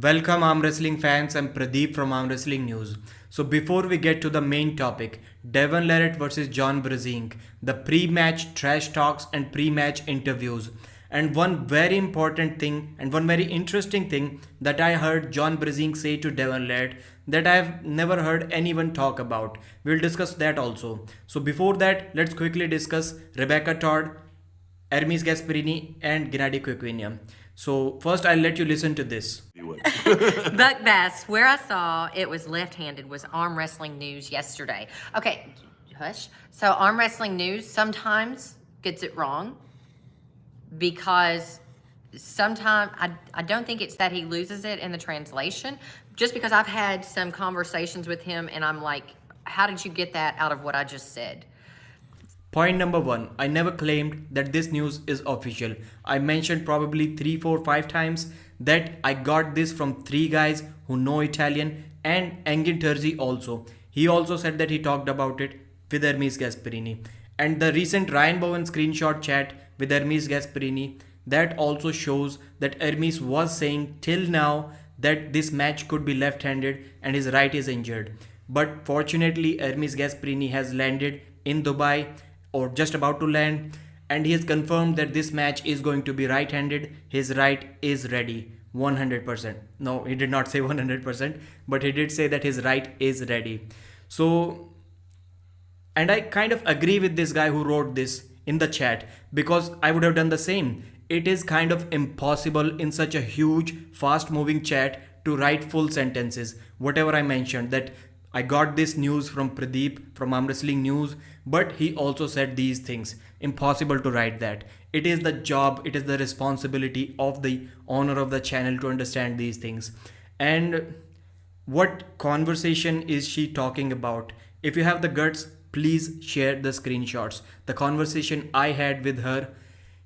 Welcome Arm Wrestling fans, I'm Pradeep from Arm Wrestling News. So before we get to the main topic, Devon vs John BRZENK, the pre-match trash talks and pre-match interviews. And one very important thing and one very interesting thing that I heard John BRZENK say to Devon that I've never heard anyone talk about. We'll discuss that also. So before that, let's quickly discuss Rebecca Todd, Ermes Gasparini and Gennady Quiquinium. So first I'll let you listen to this. Buck Bass, where I saw it was left-handed, was Arm Wrestling News yesterday. Okay, hush. So Arm Wrestling News sometimes gets it wrong because sometimes I don't think it's that he loses it in the translation, just because I've had some conversations with him and I'm like, how did you get that out of what I just said? Point number one, I never claimed that this news is official. I mentioned probably 3, 4, 5 times that I got this from 3 guys who know Italian and Engin Terzi also. He also said that he talked about it with Ermes Gasparini. And the recent Ryan Bowen screenshot chat with Ermes Gasparini, that also shows that Ermes was saying till now that this match could be left-handed and his right is injured. But fortunately, Ermes Gasparini has landed in Dubai, or just about to land, and he has confirmed that this match is going to be right-handed. His right is ready 100%. No, he did not say 100%, but he did say that his right is ready. So, and I kind of agree with this guy who wrote this in the chat, because I would have done the same. It is kind of impossible in such a huge fast moving chat to write full sentences. Whatever I mentioned, that I got this news from Pradeep from Arm Wrestling News, but he also said these things. Impossible to write that. It is the job, it is the responsibility of the owner of the channel to understand these things. And what conversation is she talking about? If you have the guts, please share the screenshots. The conversation I had with her,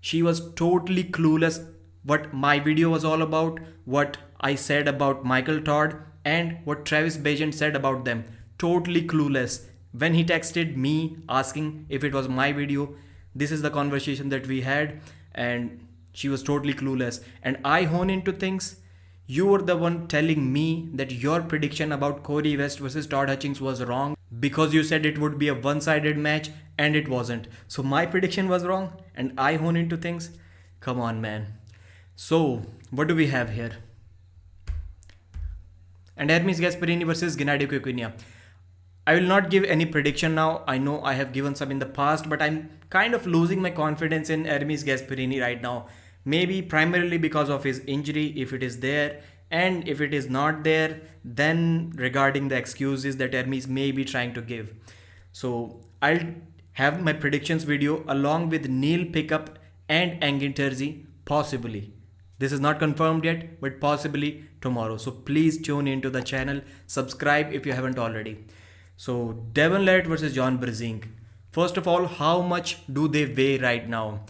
she was totally clueless what my video was all about, what I said about Michael Todd, and what Travis Bagent said about them. Totally clueless. When he texted me asking if it was my video, this is the conversation that we had, and she was totally clueless. And I hone into things. You were the one telling me that your prediction about Corey West versus Todd Hutchings was wrong because you said it would be a one-sided match, and it wasn't. So my prediction was wrong and I hone into things. Come on, man. So what do we have here? And Ermes Gasparini versus Gennady Quiquinium. I will not give any prediction now. I know I have given some in the past, but I'm kind of losing my confidence in Ermes Gasparini right now. Maybe primarily because of his injury, if it is there, and if it is not there, then regarding the excuses that Ermes may be trying to give. So I'll have my predictions video along with Neil Pickup and Engin Terzi, possibly. This is not confirmed yet, but possibly tomorrow. So please tune into the channel. Subscribe if you haven't already. So Devon versus John BRZENK. First of all, how much do they weigh right now?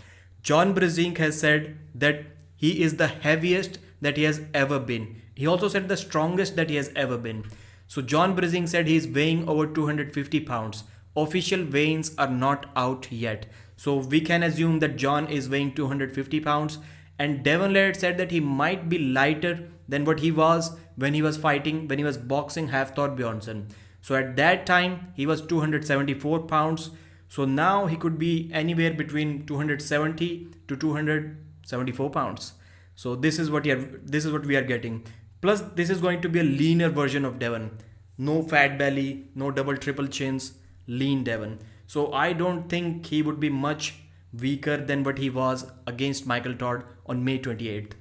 John BRZENK has said that he is the heaviest that he has ever been. He also said the strongest that he has ever been. So John BRZENK said he is weighing over 250 pounds. Official weigh-ins are not out yet. So we can assume that John is weighing 250 pounds. And Devon said that he might be lighter than what he was when he was fighting, when he was boxing Hafthor Bjornsson. So at that time, he was 274 pounds. So now he could be anywhere between 270 to 274 pounds. So this is what we are getting. Plus, this is going to be a leaner version of Devon. No fat belly, no double triple chins, lean Devon. So I don't think he would be much weaker than what he was against Michael Todd on May 28th.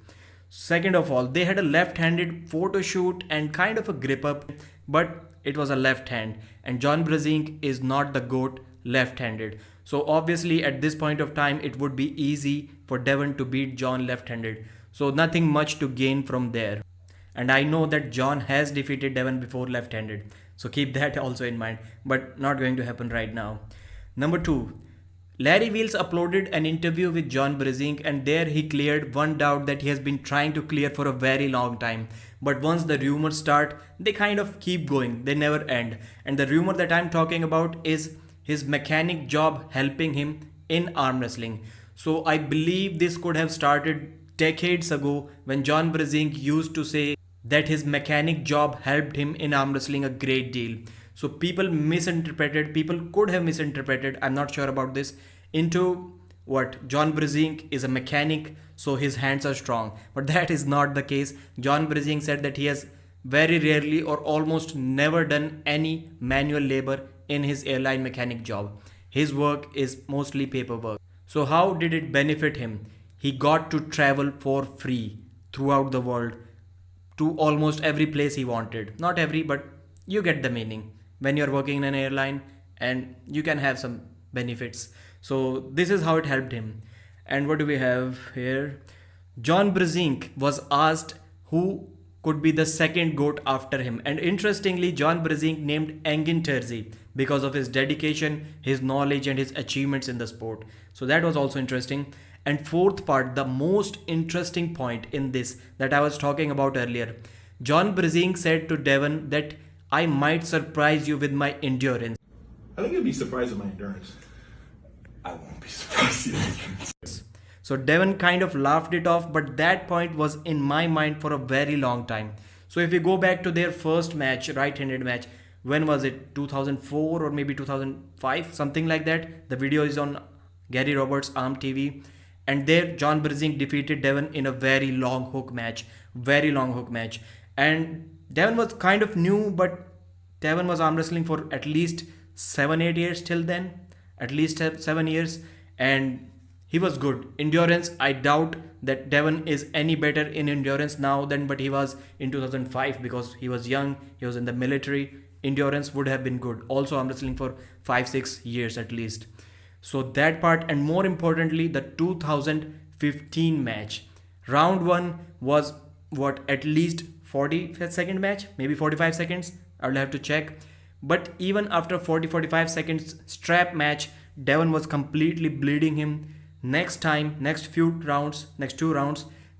Second of all, they had a left-handed photo shoot and kind of a grip up, but it was a left hand, and John BRZENK is not the GOAT left-handed. So obviously at this point of time, it would be easy for Devon to beat John left-handed. So nothing much to gain from there. And I know that John has defeated Devon before left-handed. So keep that also in mind, but not going to happen right now. Number 2. Larry Wheels uploaded an interview with John BRZENK, and there he cleared one doubt that he has been trying to clear for a very long time. But once the rumors start, they kind of keep going. They never end. And the rumor that I'm talking about is his mechanic job helping him in arm wrestling. So I believe this could have started decades ago when John BRZENK used to say that his mechanic job helped him in arm wrestling a great deal. So people could have misinterpreted, I'm not sure about this, into what John BRZENK is a mechanic, so his hands are strong. But that is not the case. John BRZENK said that he has very rarely or almost never done any manual labor in his airline mechanic job. His work is mostly paperwork. So how did it benefit him? He got to travel for free throughout the world to almost every place he wanted. Not every, but you get the meaning. When you're working in an airline and you can have some benefits. So this is how it helped him. And what do we have here? John BRZENK was asked who could be the second GOAT after him. And interestingly, John BRZENK named Engin Terzi because of his dedication, his knowledge and his achievements in the sport. So that was also interesting. And fourth part, the most interesting point in this that I was talking about earlier. John BRZENK said to Devon that I might surprise you with my endurance. I think you'll be surprised with my endurance. I won't be surprised either. So Devon kind of laughed it off, but that point was in my mind for a very long time. So if we go back to their first match, right-handed match, when was it? 2004 or maybe 2005, something like that. The video is on Gary Roberts' Arm TV. And there John BRZENK defeated Devon in a very long hook match. Very long hook match. And Devon was kind of new, but Devon was arm wrestling for at least 7-8 years till then. At least 7 years. And he was good. Endurance, I doubt that Devon is any better in endurance now than what he was in 2005 because he was young, he was in the military. Endurance would have been good. Also, I'm wrestling for 5-6 years at least. So that part, and more importantly, the 2015 match. Round 1 was what, at least 40-second match, maybe 45 seconds. I will have to check. But even after 40-45 seconds strap match, Devon was completely bleeding him. Next two rounds,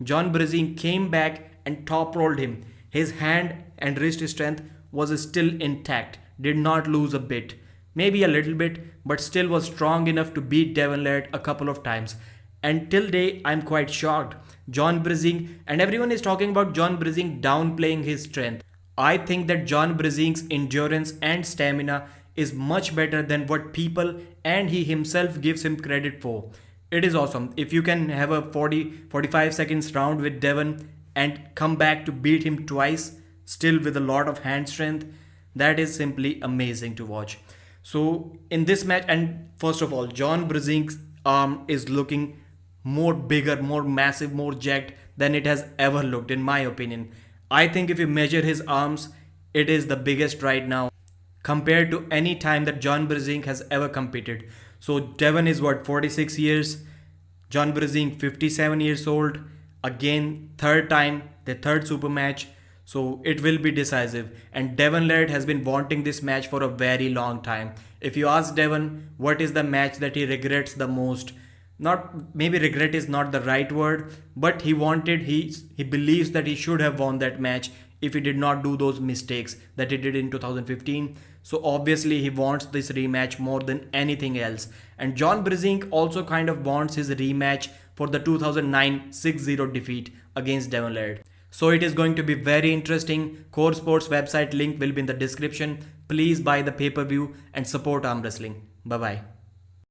John BRZENK came back and top rolled him. His hand and wrist strength was still intact, did not lose a bit. Maybe a little bit, but still was strong enough to beat Devon Laird a couple of times. And till day, I'm quite shocked. John BRZENK, and everyone is talking about John BRZENK downplaying his strength. I think that John BRZENK's endurance and stamina is much better than what people and he himself gives him credit for. It is awesome. If you can have a 40-45 seconds round with Devon and come back to beat him twice, still with a lot of hand strength, that is simply amazing to watch. So in this match, and first of all, John BRZENK's arm is looking more bigger, more massive, more jacked than it has ever looked, in my opinion. I think if you measure his arms, it is the biggest right now compared to any time that John BRZENK has ever competed. So Devon is what, 46 years, John BRZENK 57 years old, again third time, the third super match, so it will be decisive. And Devon Laird has been wanting this match for a very long time. If you ask Devon what is the match that he regrets the most, not maybe regret is not the right word, but he believes that he should have won that match if he did not do those mistakes that he did in 2015. So obviously he wants this rematch more than anything else. And John BRZENK also kind of wants his rematch for the 2009 6-0 defeat against Devon Laird. So it is going to be very interesting. Core Sports website link will be in the description. Please buy the pay-per-view and support arm wrestling. Bye bye.